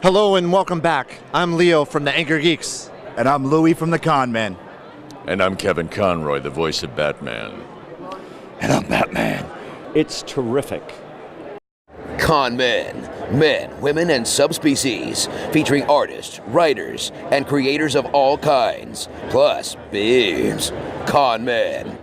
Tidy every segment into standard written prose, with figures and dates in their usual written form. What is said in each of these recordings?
Hello and welcome back. I'm Leo from the Anchor Geeks. And I'm Louie from the Con Men. And I'm Kevin Conroy, the voice of Batman. And I'm Batman. It's terrific. Con Men, men, women, and subspecies, featuring artists, writers, and creators of all kinds, plus babes. Con Men.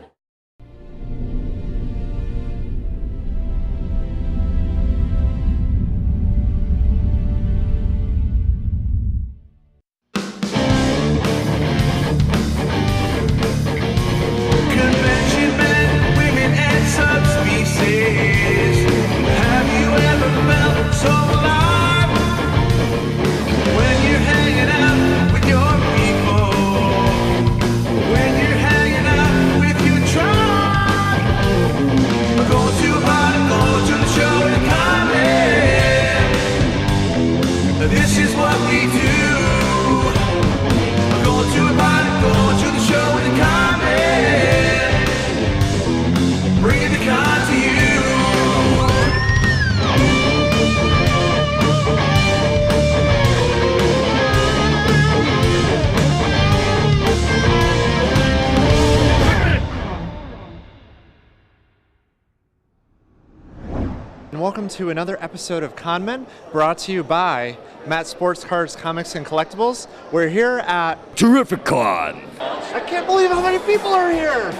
And welcome to another episode of Con Men, brought to you by Matt Sports Cards, Comics, and Collectibles. We're here at TerrifiCon! I can't believe how many people are here!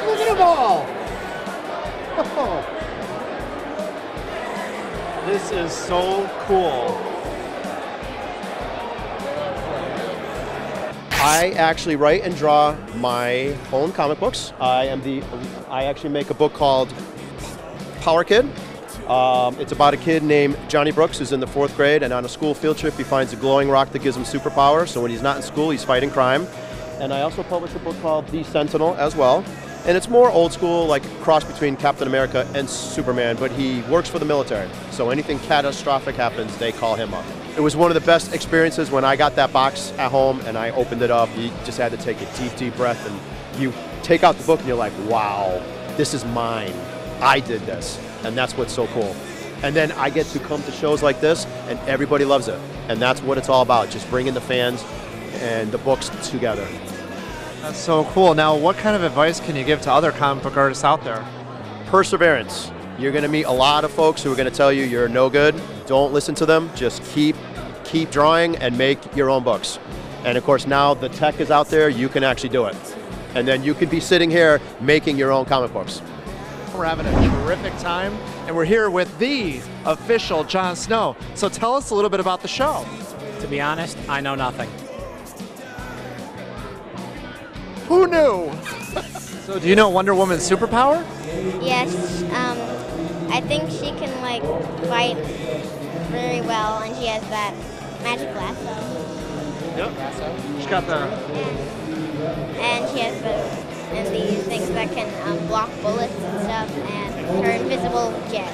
Look at them all! Oh. This is so cool. I actually write and draw my own comic books. I actually make a book called Power Kid. It's about a kid named Johnny Brooks who's in the 4th grade, and on a school field trip he finds a glowing rock that gives him superpowers, so when he's not in school he's fighting crime. And I also publish a book called The Sentinel as well, and it's more old school, like cross between Captain America and Superman, but he works for the military, so anything catastrophic happens they call him up. It was one of the best experiences when I got that box at home and I opened it up. You just had to take a deep breath, and you take out the book and you're like, wow, this is mine. I did this. And that's what's so cool. And then I get to come to shows like this, and everybody loves it. And that's what it's all about, just bringing the fans and the books together. That's so cool. Now, what kind of advice can you give to other comic book artists out there? Perseverance. You're going to meet a lot of folks who are going to tell you you're no good. Don't listen to them. Just keep drawing and make your own books. And of course, now the tech is out there. You can actually do it. And then you could be sitting here making your own comic books. We're having a terrific time, and we're here with the official Jon Snow. So tell us a little bit about the show. To be honest, I know nothing. Who knew? So do you know Wonder Woman's superpower? Yes, I think she can like fight very well, and she has that magic lasso. Yep. She's got the... And she has these things that can block bullets and stuff, and her invisible jet.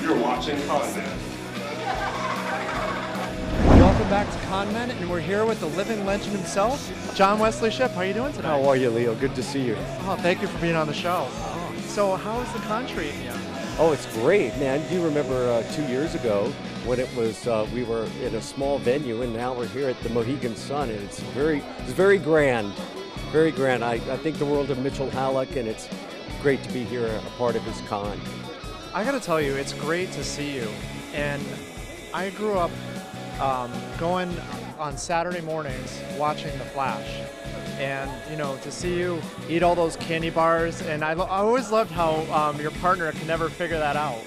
You're watching Con Men. Welcome back to Con Men, and we're here with the living legend himself, John Wesley Shipp. How are you doing today? How are you, Leo? Good to see you. Oh, thank you for being on the show. So how is the con treating you? Oh, it's great, man. Do you remember 2 years ago when it was we were in a small venue, and now we're here at the Mohegan Sun, and it's very grand, very grand. I think the world of Mitchell Halleck, and it's great to be here, a part of his con. I got to tell you, it's great to see you. And I grew up going on Saturday mornings watching The Flash. And, you know, to see you eat all those candy bars, and I always loved how your partner can never figure that out.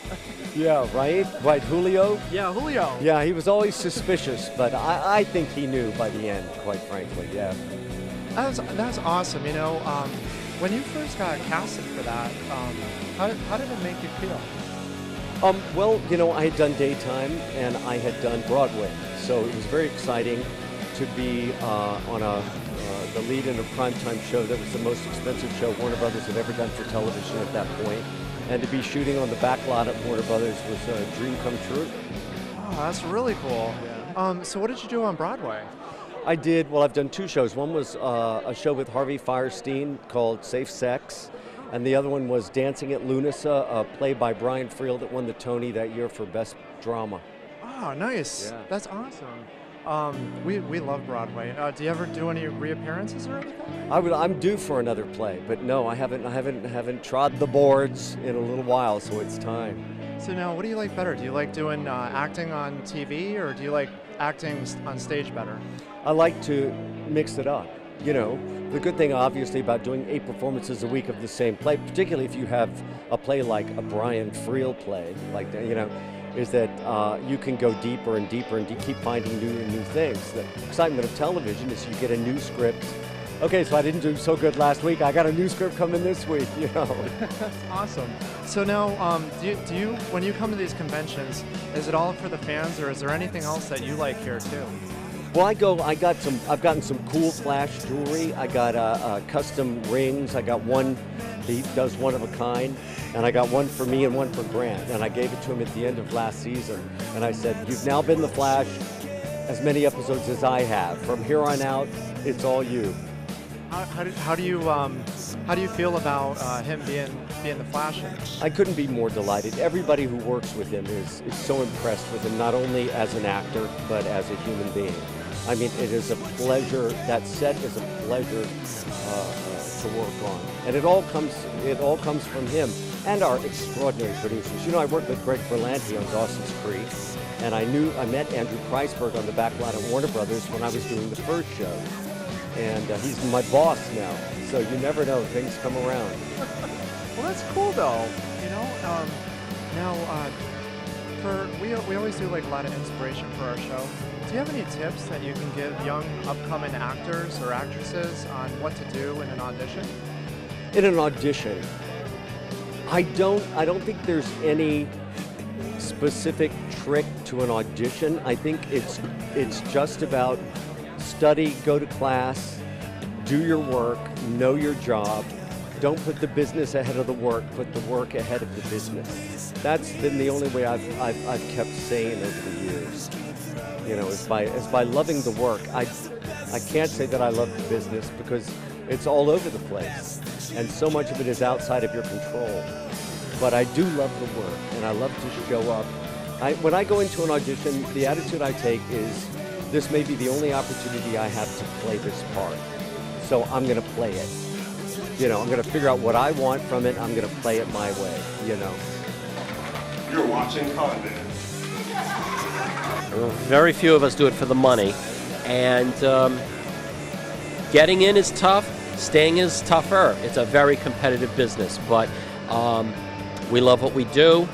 Yeah, right? Right, Julio? Yeah, Julio. Yeah, he was always suspicious, but I think he knew by the end, quite frankly, yeah. That's awesome, you know. When you first got casted for that, how did it make you feel? Well, you know, I had done daytime and I had done Broadway, so it was very exciting to be on the lead in a primetime show that was the most expensive show Warner Brothers had ever done for television at that point. And to be shooting on the back lot at Warner Brothers was a dream come true. Oh, that's really cool. Yeah. So what did you do on Broadway? I've done two shows. One was a show with Harvey Fierstein called Safe Sex, and the other one was Dancing at Lunasa, a play by Brian Friel that won the Tony that year for Best Drama. Oh, nice. Yeah. That's awesome. We love Broadway. Do you ever do any reappearances or anything? I'm due for another play, but no, I haven't trod the boards in a little while, so it's time. So now, what do you like better? Do you like doing acting on TV, or do you like acting on stage better? I like to mix it up. You know, the good thing obviously about doing 8 performances a week of the same play, particularly if you have a play like a Brian Friel play, like, you know, is that you can go deeper and deeper and keep finding new and new things. The excitement of television is you get a new script. Okay, so I didn't do so good last week. I got a new script coming this week, you know. That's awesome. So now, do you, when you come to these conventions, is it all for the fans, or is there anything else that you like here too? Well, I've gotten some cool Flash jewelry. I got custom rings. I got one, he does one of a kind, and I got one for me and one for Grant. And I gave it to him at the end of last season. And I said, "You've now been the Flash as many episodes as I have. From here on out, it's all you." How do you feel about him being the Flash? I couldn't be more delighted. Everybody who works with him is so impressed with him, not only as an actor, but as a human being. I mean, it is a pleasure. That set is a pleasure to work on, and it all comes from him and our extraordinary producers. You know, I worked with Greg Berlanti on Dawson's Creek, and I met Andrew Kreisberg on the back line at Warner Brothers when I was doing the first show, and he's my boss now. So you never know, things come around. Well, that's cool though. You know, now we always do like a lot of inspiration for our show. Do you have any tips that you can give young upcoming actors or actresses on what to do in an audition? In an audition, I don't think there's any specific trick to an audition. I think it's just about study, go to class, do your work, know your job. Don't put the business ahead of the work. Put the work ahead of the business. That's been the only way I've kept sane over the years. You know, is by loving the work. I can't say that I love the business because it's all over the place, and so much of it is outside of your control. But I do love the work, and I love to show up. When I go into an audition, the attitude I take is, this may be the only opportunity I have to play this part, so I'm going to play it. You know, I'm going to figure out what I want from it. I'm going to play it my way, you know. You're watching Con Man. Very few of us do it for the money, and getting in is tough, staying is tougher. It's a very competitive business, but we love what we do,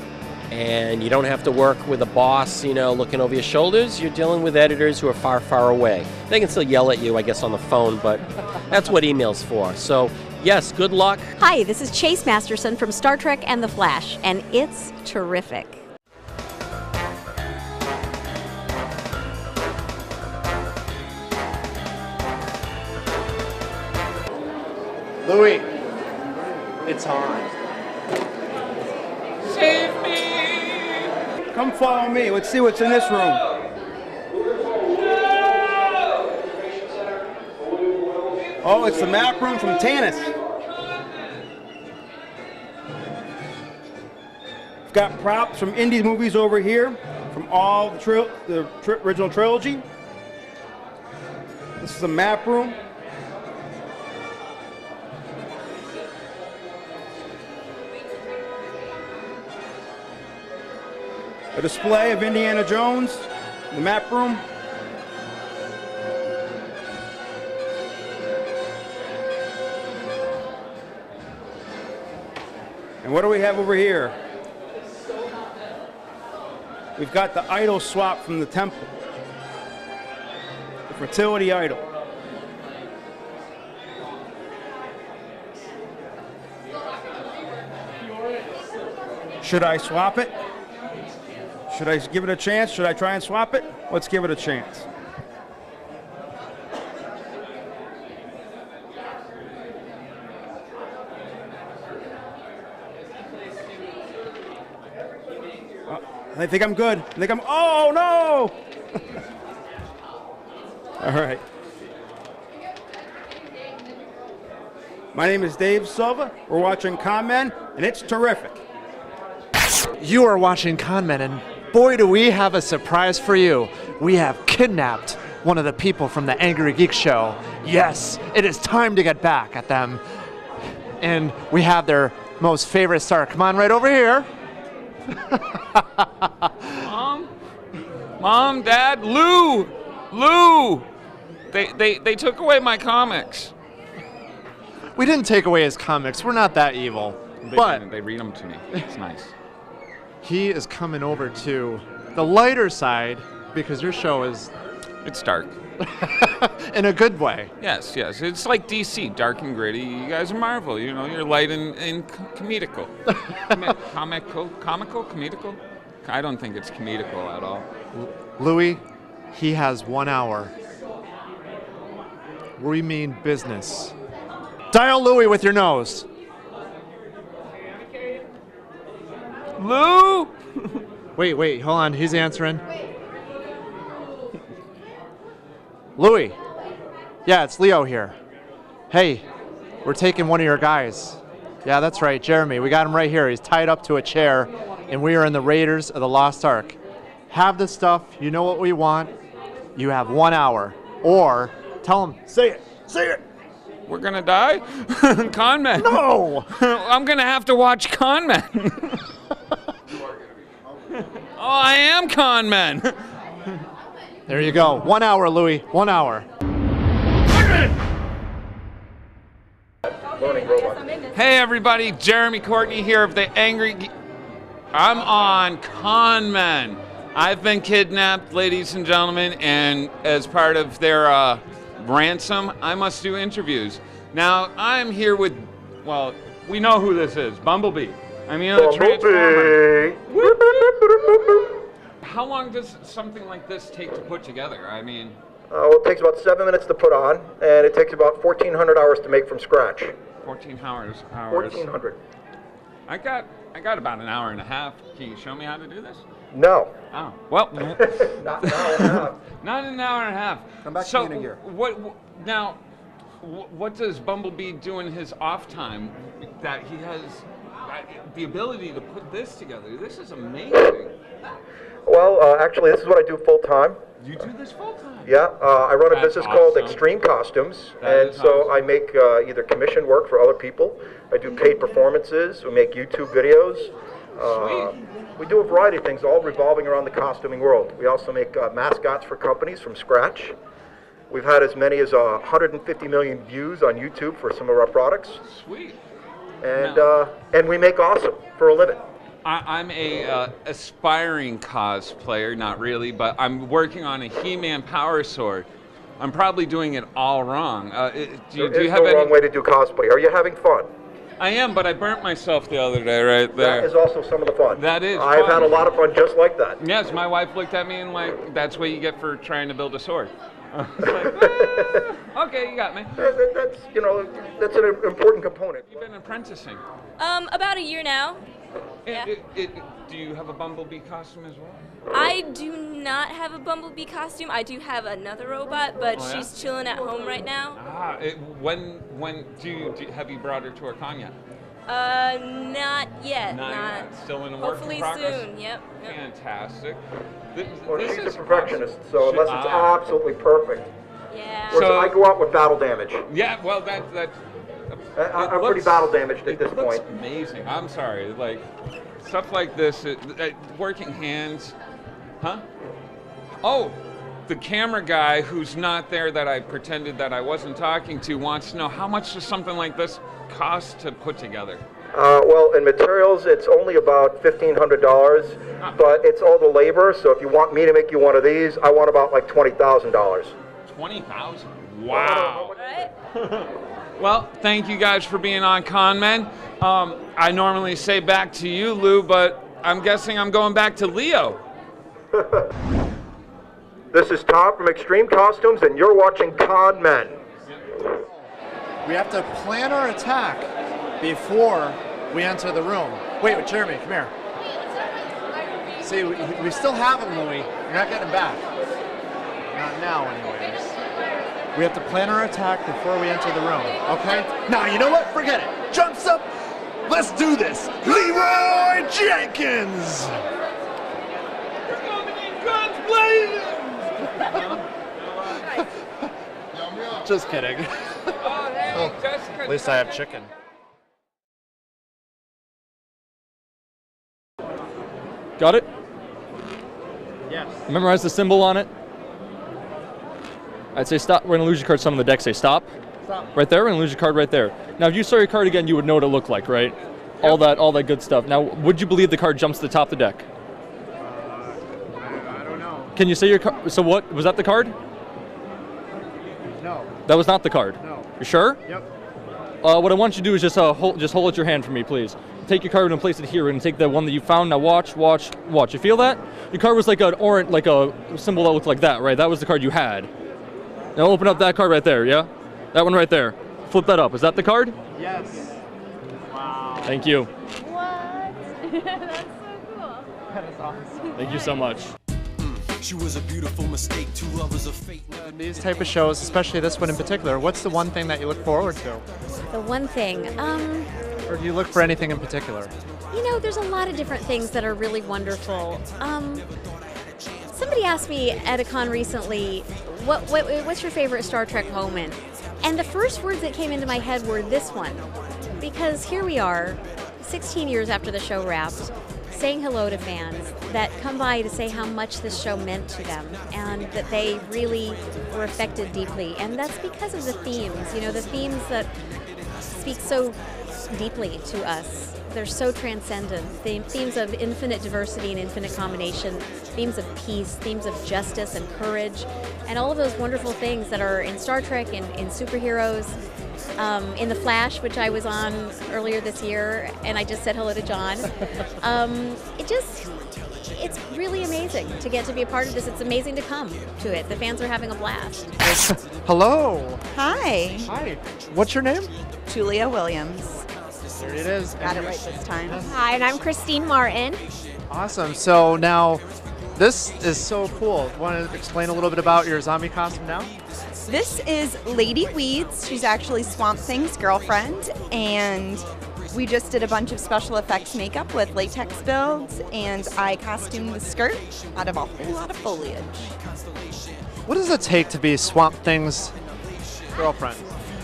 and you don't have to work with a boss, you know, looking over your shoulders. You're dealing with editors who are far, far away. They can still yell at you, I guess, on the phone, but that's what email's for. So, yes, good luck. Hi, this is Chase Masterson from Star Trek and The Flash, and it's terrific. Louis, it's on. Save me! Come follow me. Let's see what's in this room. Oh, it's the map room from Tanis. We've got props from indie movies over here, from all the original trilogy. This is a map room. A display of Indiana Jones, the map room. And what do we have over here? We've got the idol swap from the temple. The fertility idol. Should I swap it? Should I give it a chance? Should I try and swap it? Let's give it a chance. I think I'm good. Oh no! All right. My name is Dave Silva. We're watching Con Men, and it's terrific. You are watching Con Men, and boy, do we have a surprise for you. We have kidnapped one of the people from the Angry Geek Show. Yes, it is time to get back at them. And we have their most favorite star. Come on, right over here. Mom, Dad, Lou! They took away my comics. We didn't take away his comics. We're not that evil. But they read them to me. It's nice. He is coming over to the lighter side because your show is... It's dark. In a good way. Yes. It's like DC, dark and gritty. You guys are Marvel. You know, you're light and comedical. Comedical? I don't think it's comedical at all. Louis, he has 1 hour. We mean business. Dial Louis with your nose. Lou? Wait, hold on. He's answering. Louis. Yeah, it's Leo here. Hey, we're taking one of your guys. Yeah, that's right, Jeremy. We got him right here. He's tied up to a chair, and we are in the Raiders of the Lost Ark. Have the stuff. You know what we want. You have 1 hour. Or tell him, say it. We're gonna die? Con Man. No! I'm gonna have to watch Con Man. Oh, I am Con Man. There you go. 1 hour, Louis. 1 hour. Hey everybody, Jeremy Courtney here of the Angry I'm on Con Man. I've been kidnapped, ladies and gentlemen, and as part of their ransom, I must do interviews. Now, I'm here with, well, we know who this is, Bumblebee. I mean, the Transformer. How long does something like this take to put together? I mean... Well, it takes about 7 minutes to put on, and it takes about 1,400 hours to make from scratch. 14 hours. 1,400. I got about an hour and a half. Can you show me how to do this? No. Oh, well. Not an hour and a half. Not an hour and a half. Come back so to me in a year. What does Bumblebee do in his off time that he has the ability to put this together? This is amazing. Well, actually, this is what I do full time. You do this full time? Yeah, I run a That's business called awesome. Extreme Costumes, That and is so awesome. I make either commission work for other people. I do paid performances. We make YouTube videos. We do a variety of things, all revolving around the costuming world. We also make mascots for companies from scratch. We've had as many as 150 million views on YouTube for some of our products. Sweet. And we make awesome for a living. I'm a aspiring cosplayer, not really, but I'm working on a He-Man Power Sword. I'm probably doing it all wrong. Do you have no any... wrong way to do cosplay. Are you having fun? I am, but I burnt myself the other day right there. That is also some of the fun. That is I've fun. had a lot of fun just like that. Yes, my wife looked at me and like, that's what you get for trying to build a sword. I was like, okay, you got me. That's an important component. You've been apprenticing. About a year now. Do you have a Bumblebee costume as well? I do not have a Bumblebee costume. I do have another robot, but she's chilling at home right now. When have you brought her to a con yet? Not yet. Not yet. Still in a work in progress? Hopefully soon, yep. Fantastic. Well, she's a perfectionist, so unless it's absolutely perfect. Yeah. Whereas I go out with battle damage. Yeah, well, I'm pretty battle damaged at this point. Looks amazing. I'm sorry, like stuff like this, working hands, huh? Oh, the camera guy who's not there that I pretended that I wasn't talking to wants to know how much does something like this cost to put together? Well, in materials, it's only about $1,500, but it's all the labor. So if you want me to make you one of these, I want about like $20,000. $20,000? Wow. Well, thank you guys for being on Con Men. I normally say back to you, Lou, but I'm guessing I'm going back to Leo. This is Tom from Extreme Costumes, and you're watching Con Men. We have to plan our attack before we enter the room. Wait, Jeremy, come here. See, we still have him, Louis. You're not getting him back. Not now, anyways. We have to plan our attack before we enter the room, okay? Now, you know what? Forget it. Jumps up. Let's do this. Leroy Jenkins. Just kidding. At least I have chicken. Got it? Yes. Memorize the symbol on it. I'd say stop. We're gonna lose your card. Some on the deck say stop. Stop. Right there. We're gonna lose your card right there. Now, if you saw your card again, you would know what it looked like, right? Yep. All that good stuff. Now, would you believe the card jumps to the top of the deck? I don't know. Can you say your card? So what was that? The card? No. That was not the card. No. You sure? Yep. What I want you to do is just hold it your hand for me, please. Take your card and place it here. We're gonna take the one that you found. Now watch. You feel that? Your card was like an orange, like a symbol that looked like that, right? That was the card you had. Now open up that card right there, yeah? That one right there. Flip that up. Is that the card? Yes. Wow. Thank you. What? That's so cool. That is awesome. Thank you so much. She was a beautiful mistake, two lovers of fate. These type of shows, especially this one in particular, what's the one thing that you look forward to? The one thing, Or do you look for anything in particular? there's a lot of different things that are really wonderful. Somebody asked me at a con recently, what's your favorite Star Trek moment? And the first words that came into my head were this one. Because here we are, 16 years after the show wrapped, saying hello to fans that come by to say how much this show meant to them and that they really were affected deeply. And that's because of the themes, the themes that speak so deeply to us. They're so transcendent. Themes of infinite diversity and infinite combination, themes of peace, themes of justice and courage, and all of those wonderful things that are in Star Trek and in superheroes. In The Flash, which I was on earlier this year, and I just said hello to John. It's really amazing to get to be a part of this. It's amazing to come to it. The fans are having a blast. Hello. Hi. Hi. What's your name? Julia Williams. There it is. Got it right this time. Hi, and I'm Christine Martin. Awesome. So now, this is so cool. Want to explain a little bit about your zombie costume now? This is Lady Weeds. She's actually Swamp Thing's girlfriend, and we just did a bunch of special effects makeup with latex builds, and I costumed the skirt out of a whole lot of foliage. What does it take to be Swamp Thing's girlfriend?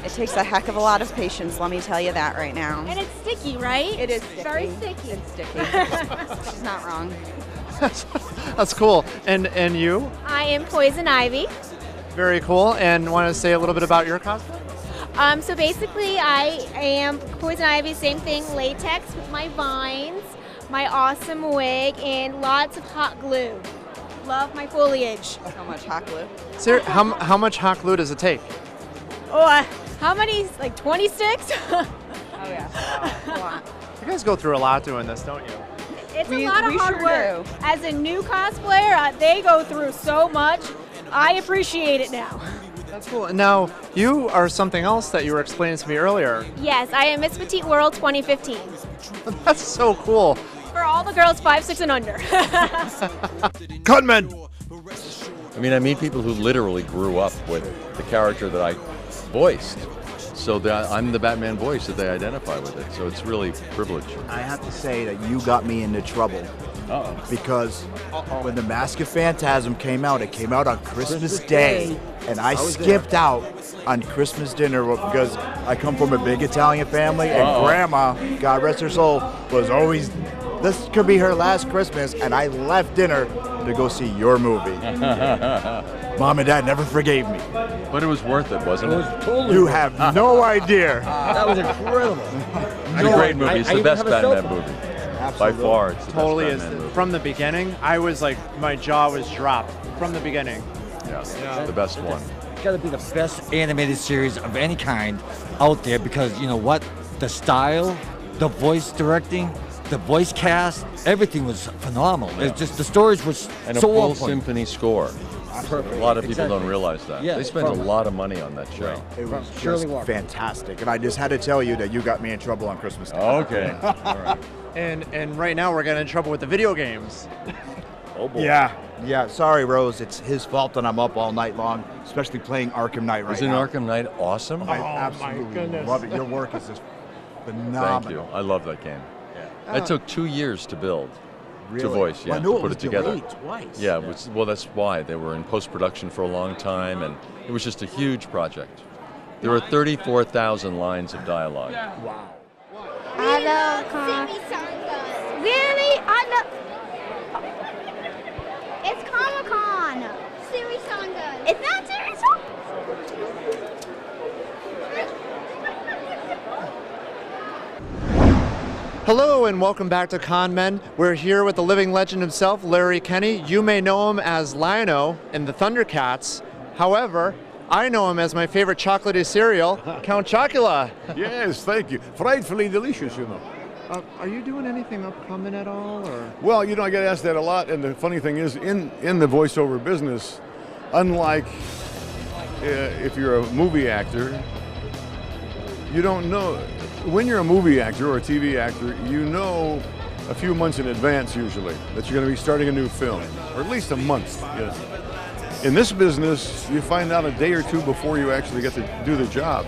It takes a heck of a lot of patience, let me tell you that right now. And it's sticky, right? It is sticky. Very sticky. It's sticky. She's not wrong. That's cool. And you? I am Poison Ivy. Very cool. And want to say a little bit about your costume? So basically, I am Poison Ivy, same thing, latex with my vines, my awesome wig, and lots of hot glue. Love my foliage. So much hot glue. Sir, how much hot glue does it take? Oh, how many? Like 20 sticks? Oh yeah. A lot. You guys go through a lot doing this, don't you? It's a lot of hard work. Do. As a new cosplayer, they go through so much. I appreciate it now. That's cool. And now, you are something else that you were explaining to me earlier. Yes, I am Miss Petite World 2015. That's so cool. For all the girls 5, 6, and under. Gunman! I meet people who literally grew up with the character that I voiced. So I'm the Batman voice that they identify with it. So it's really a privilege. I have to say that you got me into trouble. Because when the Mask of Phantasm came out, it came out on Christmas Day. And I skipped out on Christmas dinner because I come from a big Italian family, and Grandma, God rest her soul, was always, this could be her last Christmas, and I left dinner to go see your movie. Mom and Dad never forgave me. But it was worth it, wasn't it? Totally you have no idea. That was incredible. It's a great movie. It's the best Batman movie. Absolutely. By far, it's the Totally best is. Batman movie. From the beginning, I was like, my jaw was dropped from the beginning. Yeah, the best one. It's got to be the best animated series of any kind out there because you know what? The style, the voice directing, the voice cast, everything was phenomenal. Yeah. It's just the stories was And a so full on point. symphony score. Perfect. A lot of people Exactly. don't realize that. Yeah, They spent a from- lot of money on that show. It was Shirley just Walker. fantastic. And I just had to tell you that you got me in trouble on Christmas Day. Okay. All right. And right now we're getting in trouble with the video games. Oh boy. Yeah. Sorry, Rose. It's his fault that I'm up all night long, especially playing Arkham Knight right Isn't now. Arkham Knight awesome? I absolutely goodness. love it. Your work is just phenomenal. Thank you. I love that game. It took 2 years to build. Really? To voice, Well, I to knew it put was it together. delayed twice. Yeah, well, that's why. They were in post-production for a long time, and it was just a huge project. There are 34,000 lines of dialogue. Wow. I love Con. Really? I love. It's Comic-Con. Siri-san does. It's not Siri-san. Hello and welcome back to Con Men. We're here with the living legend himself, Larry Kenny. You may know him as Lion-O in the Thundercats. However, I know him as my favorite chocolatey cereal, Count Chocula. Yes, thank you. Frightfully delicious, you know. Are you doing anything upcoming at all? Or? Well, you know, I get asked that a lot, and the funny thing is, in the voiceover business, unlike if you're a movie actor, you don't know. When you're a movie actor or a TV actor, you know a few months in advance usually that you're going to be starting a new film, or at least a month. Yes. In this business, you find out a day or two before you actually get to do the job.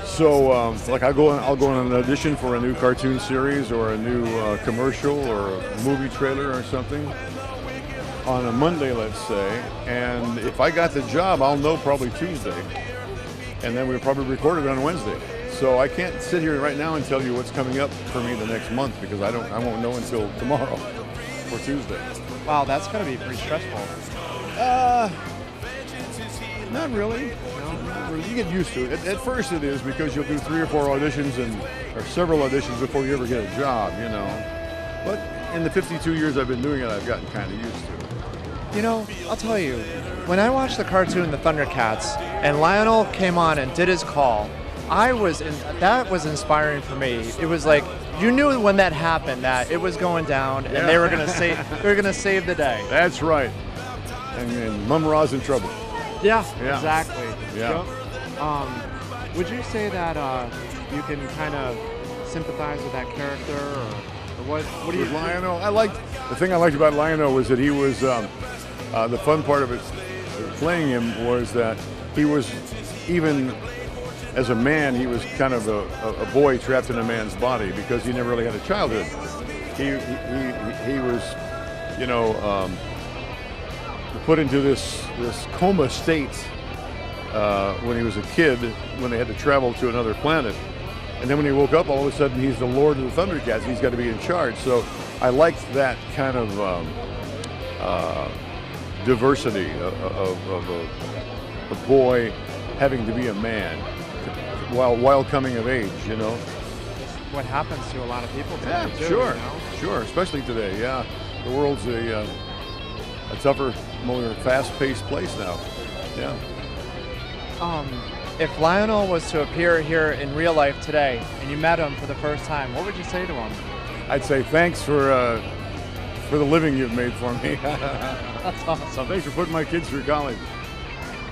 So, like I'll go on an audition for a new cartoon series or a new commercial or a movie trailer or something on a Monday, let's say, and if I got the job, I'll know probably Tuesday, and then we'll probably record it on Wednesday. So I can't sit here right now and tell you what's coming up for me the next month because I won't know until tomorrow or Tuesday. Wow, that's going to be pretty stressful. Not really. No, you get used to it. At first it is because you'll do 3 or 4 auditions or several auditions before you ever get a job, you know. But in the 52 years I've been doing it, I've gotten kind of used to it. You know, I'll tell you, when I watched the cartoon The Thundercats and Lionel came on and did his call, that was inspiring for me. It was like you knew when that happened that it was going down and they were going to save the day. That's right. And Mum Ra's in trouble. Yeah, exactly. Yeah. Yep. Would you say that you can kind of sympathize with that character, or what do you? With Lion-O, the thing I liked about Lion-O was that he was the fun part of it. Playing him was that he was, even as a man, he was kind of a boy trapped in a man's body because he never really had a childhood. He was, you know, put into this coma state when he was a kid, when they had to travel to another planet. And then when he woke up, all of a sudden he's the Lord of the Thundercats. He's got to be in charge. So I liked that kind of diversity of a boy having to be a man while coming of age, you know. What happens to a lot of people today, yeah, too, sure, you know? Sure, especially today, yeah. The world's a tougher, more fast-paced place now, yeah. If Lionel was to appear here in real life today and you met him for the first time, what would you say to him? I'd say thanks for the living you've made for me. That's awesome. Thanks for putting my kids through college.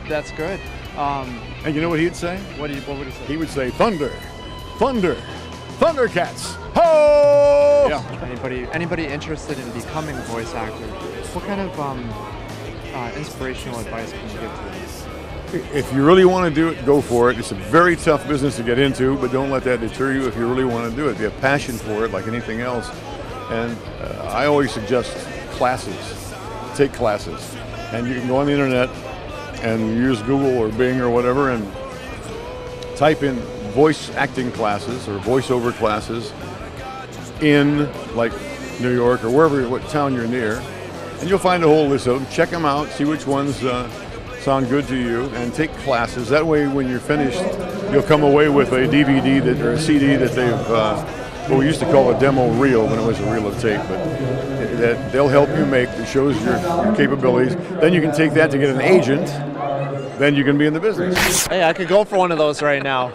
That's good. And you know what he'd say? What would he say? He would say, thunder, thunder, Thundercats, ho! Yeah. Anybody interested in becoming a voice actor, what kind of inspirational advice can you give to them? If you really want to do it, go for it. It's a very tough business to get into, but don't let that deter you if you really want to do it. If you have passion for it, like anything else. And I always suggest classes. Take classes. And you can go on the internet and use Google or Bing or whatever and type in voice acting classes or voiceover classes in like New York or wherever, what town you're near. And you'll find a whole list of them. Check them out, see which ones sound good to you, and take classes. That way, when you're finished, you'll come away with a DVD or a CD that they've, what we used to call a demo reel when it was a reel of tape, but that they'll help you make that shows your capabilities. Then you can take that to get an agent. Then you can be in the business. Hey, I could go for one of those right now.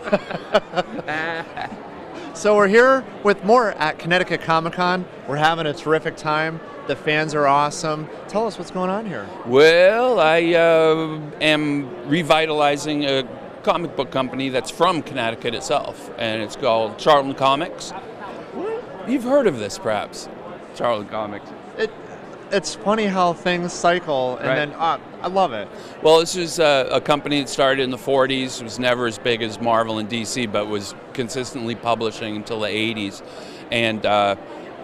So we're here with more at Connecticut Comic-Con. We're having a terrific time. The fans are awesome. Tell us what's going on here. Well, I am revitalizing a comic book company that's from Connecticut itself, and it's called Charlton Comics. You've heard of this, perhaps? Charlton Comics. It's funny how things cycle, and then I love it. Well, this is a company that started in the 40s. It was never as big as Marvel and DC, but was consistently publishing until the 80s. And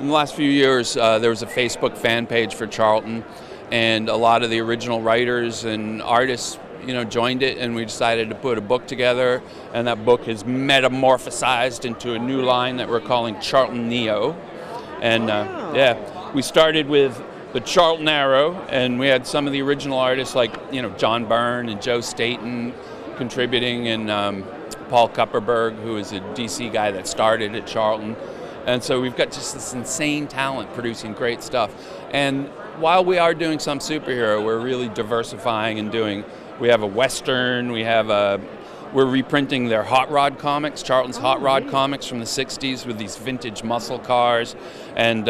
in the last few years, there was a Facebook fan page for Charlton, and a lot of the original writers and artists joined it, and we decided to put a book together, and that book is metamorphosized into a new line that we're calling Charlton Neo. And we started with the Charlton Arrow, and we had some of the original artists like John Byrne and Joe Staten contributing, and Paul Kupperberg, who is a DC guy that started at Charlton. And so we've got just this insane talent producing great stuff. And while we are doing some superhero, we're really diversifying and we have a Western, we're reprinting their Hot Rod comics, Charlton's Hot Rod comics from the 60s with these vintage muscle cars. And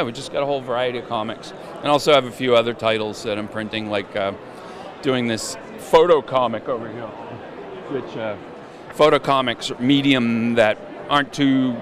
we just got a whole variety of comics. And also have a few other titles that I'm printing, like doing this photo comic over here, which photo comics medium that aren't too,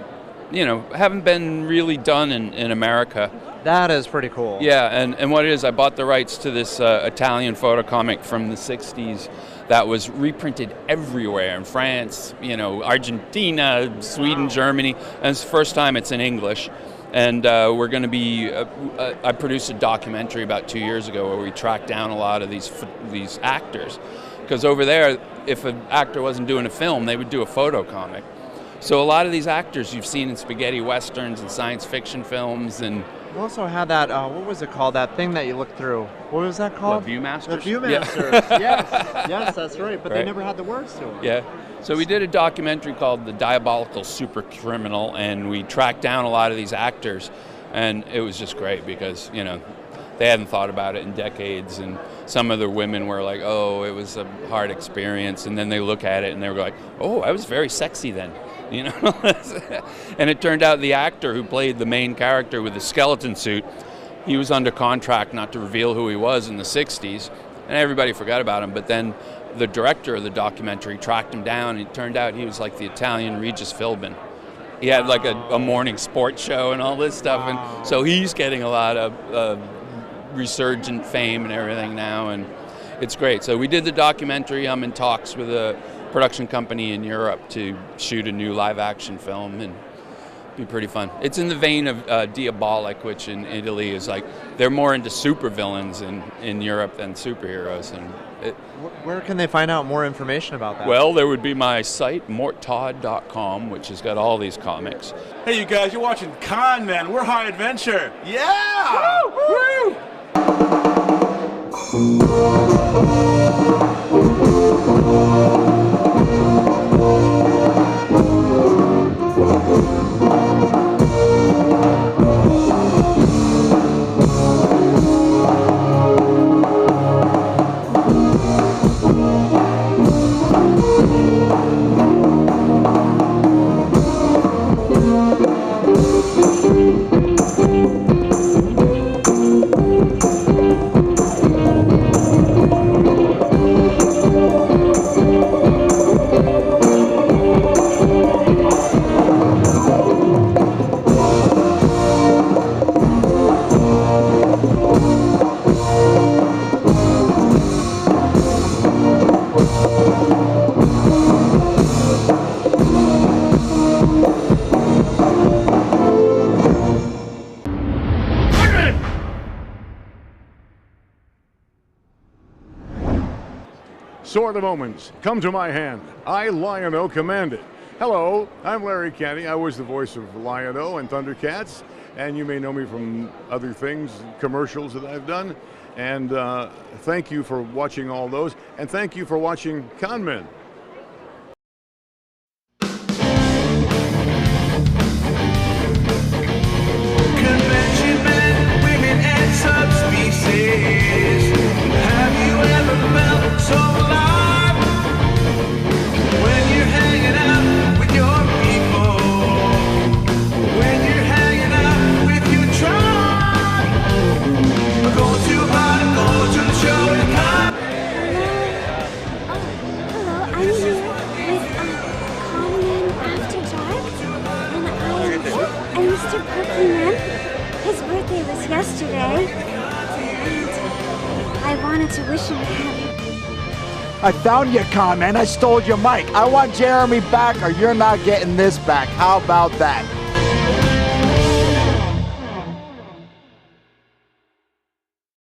haven't been really done in America. That is pretty cool. Yeah, and what it is, I bought the rights to this Italian photo comic from the 60s that was reprinted everywhere in France, Argentina, Sweden, Germany, and it's the first time it's in English. And we're going to be, I produced a documentary about 2 years ago where we tracked down a lot of these actors. Because over there, if an actor wasn't doing a film, they would do a photo comic. So a lot of these actors you've seen in spaghetti westerns and science fiction films. And you also had that, what was it called, that thing that you looked through? What was that called? The Viewmasters? The Viewmasters, yes, that's right. But they never had the words to them. Yeah. So we did a documentary called The Diabolical Super Criminal, and we tracked down a lot of these actors, and it was just great because, they hadn't thought about it in decades, and some of the women were like, oh, it was a hard experience, and then they look at it and they were like, oh, I was very sexy then, And it turned out the actor who played the main character with the skeleton suit, he was under contract not to reveal who he was in the 60s, and everybody forgot about him, but then the director of the documentary tracked him down, and it turned out he was like the Italian Regis Philbin. He had like a morning sports show and all this stuff, and so he's getting a lot of resurgent fame and everything now, and it's great. So we did the documentary. I'm in talks with a production company in Europe to shoot a new live-action film, and be pretty fun. It's in the vein of Diabolic, which in Italy is like, they're more into supervillains in Europe than superheroes. And where can they find out more information about that? Well, there would be my site, morttodd.com, which has got all these comics. Hey, you guys, you're watching Con Men. We're high adventure. Yeah! Woo! Woo! Sword of Omens, come to my hand. I, Lion-O, command it. Hello, I'm Larry Kenny. I was the voice of Lion-O and Thundercats, and you may know me from other things, commercials that I've done. And thank you for watching all those, and thank you for watching Con Men. Convention men, women, and subspecies. Have you ever felt so alive when you're hanging out with your people? When you're hanging out with your tribe? Go to a bar, go to the show and come. Hello, I'm here with Con Men After Dark, and Mr. Pokemon. His birthday was yesterday, and I wanted to wish him a happy. I found you, Con Man. I stole your mic. I want Jeremy back, or you're not getting this back. How about that?